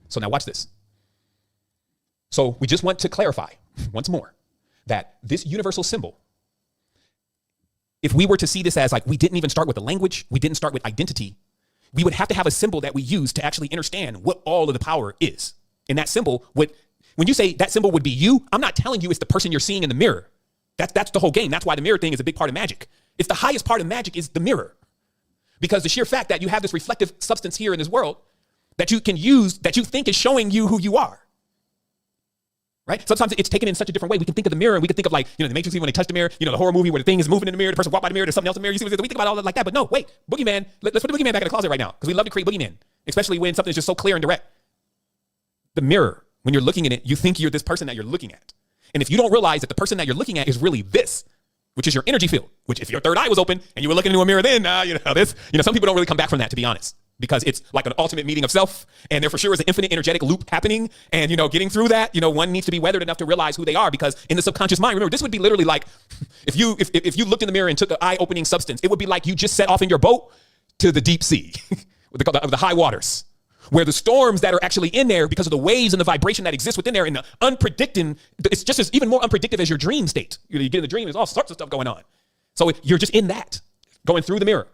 So now watch this. So we just want to clarify once more that this universal symbol, if we were to see this as like we didn't even start with a language, we didn't start with identity, we would have to have a symbol that we use to actually understand what all of the power is. And that symbol would, when you say that symbol would be you, I'm not telling you it's the person you're seeing in the mirror. That's the whole game. That's why the mirror thing is a big part of magic. It's the highest part of magic is the mirror. Because the sheer fact that you have this reflective substance here in this world that you can use, that you think is showing you who you are. Right? Sometimes it's taken in such a different way. We can think of the mirror and we can think of like, the Matrix when they touch the mirror, the horror movie where the thing is moving in the mirror, the person walk by the mirror, there's something else in the mirror. You see, we think about all that like that. But no, wait, boogeyman, let's put the boogeyman back in the closet right now because we love to create boogeymen, especially when something is just so clear and direct. The mirror, when you're looking at it, you think you're this person that you're looking at. And if you don't realize that the person that you're looking at is really this, which is your energy field, which if your third eye was open and you were looking into a mirror then, some people don't really come back from that, to be honest, because it's like an ultimate meeting of self. And there for sure is an infinite energetic loop happening. And, getting through that, one needs to be weathered enough to realize who they are, because in the subconscious mind, remember, this would be literally like if you looked in the mirror and took an eye opening substance, it would be like you just set off in your boat to the deep sea, the high waters, where the storms that are actually in there because of the waves and the vibration that exists within there and the unpredicting, it's just as even more unpredictable as your dream state. You get in the dream, there's all sorts of stuff going on. So you're just in that, going through the mirror.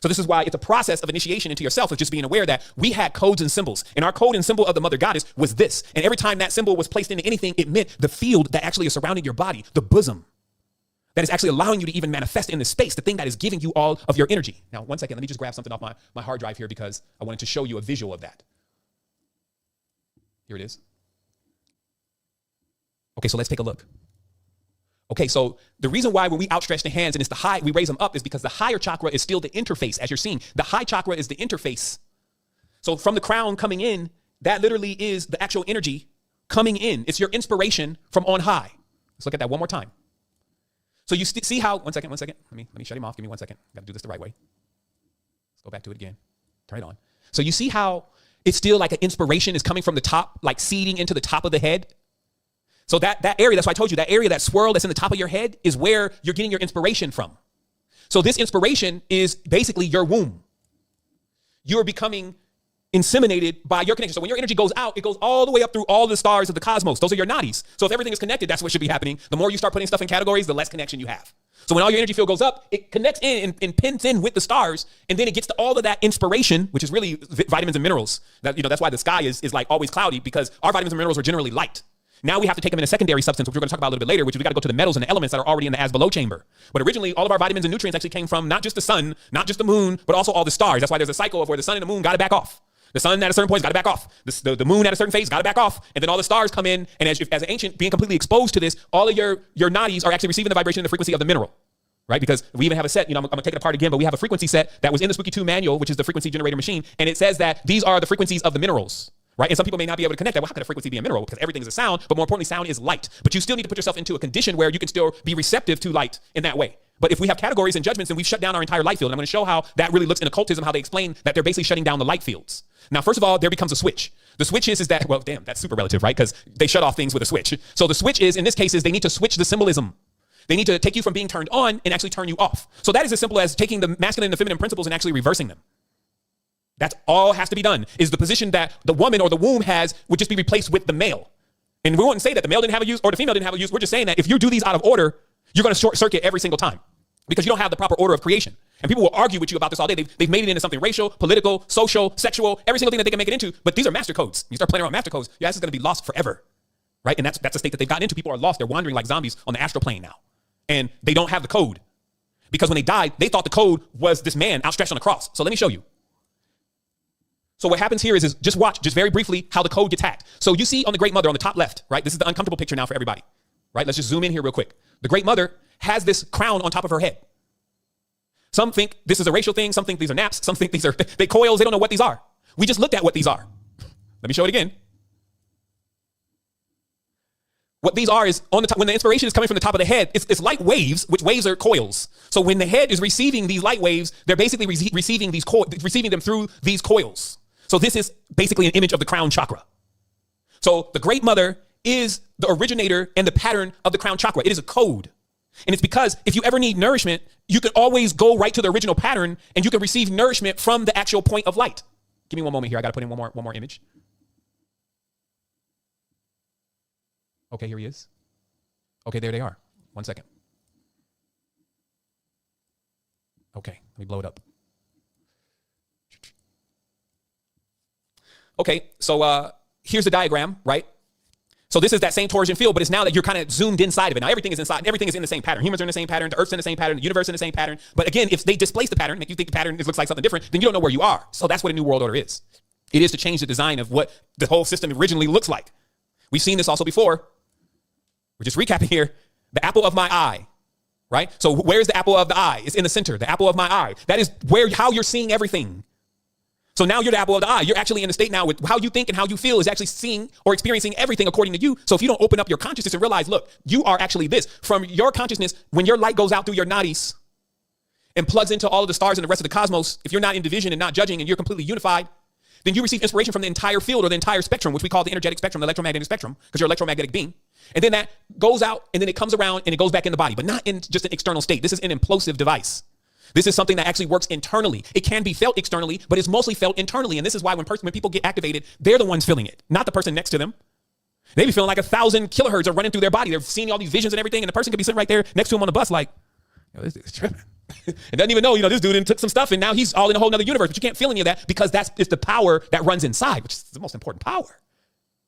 So this is why it's a process of initiation into yourself, of just being aware that we had codes and symbols. And our code and symbol of the mother goddess was this. And every time that symbol was placed into anything, it meant the field that actually is surrounding your body, the bosom, that is actually allowing you to even manifest in this space, the thing that is giving you all of your energy. Now, one second, let me just grab something off my hard drive here because I wanted to show you a visual of that. Here it is. Okay, so let's take a look. Okay, so the reason why when we outstretch the hands and it's the high, we raise them up is because the higher chakra is still the interface, as you're seeing. The high chakra is the interface. So from the crown coming in, that literally is the actual energy coming in. It's your inspiration from on high. Let's look at that one more time. So you see how, one second. Let me shut him off. Give me 1 second. Got to do this the right way. Let's go back to it again. Turn it on. So you see how it's still like an inspiration is coming from the top, like seeding into the top of the head. So that area, that's why I told you, that area, that swirl that's in the top of your head is where you're getting your inspiration from. So this inspiration is basically your womb. You're becoming inseminated by your connection. So when your energy goes out, it goes all the way up through all the stars of the cosmos. Those are your nadis. So if everything is connected, that's what should be happening. The more you start putting stuff in categories, the less connection you have. So when all your energy field goes up, it connects in and pins in with the stars, and then it gets to all of that inspiration, which is really vitamins and minerals. That's why the sky is like always cloudy, because our vitamins and minerals are generally light. Now we have to take them in a secondary substance, which we're going to talk about a little bit later, which we got to go to the metals and the elements that are already in the as below chamber. But originally, all of our vitamins and nutrients actually came from not just the sun, not just the moon, but also all the stars. That's why there's a cycle of where the sun and the moon got to back off. The sun at a certain point has got to back off. The moon at a certain phase got to back off. And then all the stars come in. And as an ancient being completely exposed to this, all of your nadis are actually receiving the vibration and the frequency of the mineral. Right? Because we even have a set, I'm going to take it apart again, but we have a frequency set that was in the Spooky 2 manual, which is the frequency generator machine. And it says that these are the frequencies of the minerals. Right? And some people may not be able to connect that. Well, how could a frequency be a mineral? Because everything is a sound, but more importantly, sound is light. But you still need to put yourself into a condition where you can still be receptive to light in that way. But if we have categories and judgments, then we've shut down our entire light field. And I'm going to show how that really looks in occultism, how they explain that they're basically shutting down the light fields. Now, first of all, there becomes a switch. The switch is that, well, damn, that's super relative, right? Because they shut off things with a switch. So the switch is, in this case, is they need to switch the symbolism. They need to take you from being turned on and actually turn you off. So that is as simple as taking the masculine and the feminine principles and actually reversing them. That's all has to be done, is the position that the woman or the womb has would just be replaced with the male. And we wouldn't say that the male didn't have a use or the female didn't have a use. We're just saying that if you do these out of order, you're going to short circuit every single time because you don't have the proper order of creation. And people will argue with you about this all day. They've made it into something racial, political, social, sexual, every single thing that they can make it into. But these are master codes. You start playing around with master codes, your ass is going to be lost forever. Right? And that's the state that they've gotten into. People are lost. They're wandering like zombies on the astral plane now. And they don't have the code because when they died, they thought the code was this man outstretched on a cross. So let me show you. So what happens here is just watch, just very briefly, how the code gets hacked. So you see on the Great Mother on the top left, right? This is the uncomfortable picture now for everybody, right? Let's just zoom in here real quick. The Great Mother has this crown on top of her head. Some think this is a racial thing. Some think these are naps. Some think these are they coils. They don't know what these are. We just looked at what these are. Let me show it again. What these are is on the top, when the inspiration is coming from the top of the head, it's light waves, which waves are coils. So when the head is receiving these light waves, they're basically receiving them through these coils. So this is basically an image of the crown chakra. So the Great Mother is the originator and the pattern of the crown chakra. It is a code. And it's because if you ever need nourishment, you can always go right to the original pattern and you can receive nourishment from the actual point of light. Give me one moment here. I got to put in one more image. Okay, here he is. Okay, there they are. 1 second. Okay, let me blow it up. Okay, so here's the diagram, right? So this is that same torsion field, but it's now that you're kind of zoomed inside of it. Now everything is inside, everything is in the same pattern. Humans are in the same pattern, the Earth's in the same pattern, the universe in the same pattern. But again, if they displace the pattern, make you think the pattern looks like something different, then you don't know where you are. So that's what a new world order is. It is to change the design of what the whole system originally looks like. We've seen this also before. We're just recapping here. The apple of my eye, right? So where's the apple of the eye? It's in the center, the apple of my eye. That is how you're seeing everything. So now you're the apple of the eye. You're actually in a state now with how you think and how you feel is actually seeing or experiencing everything according to you. So if you don't open up your consciousness and realize, look, you are actually this. From your consciousness, when your light goes out through your nadis and plugs into all of the stars and the rest of the cosmos, if you're not in division and not judging and you're completely unified, then you receive inspiration from the entire field or the entire spectrum, which we call the energetic spectrum, the electromagnetic spectrum, because you're an electromagnetic being. And then that goes out and then it comes around and it goes back in the body, but not in just an external state. This is an implosive device. This is something that actually works internally. It can be felt externally, but it's mostly felt internally. And this is why when people get activated, they're the ones feeling it, not the person next to them. They be feeling like 1,000 kilohertz are running through their body. They're seeing all these visions and everything. And the person could be sitting right there next to him on the bus like, yo, this dude's tripping. And doesn't even know, this dude took some stuff and now he's all in a whole nother universe. But you can't feel any of that because it's the power that runs inside, which is the most important power.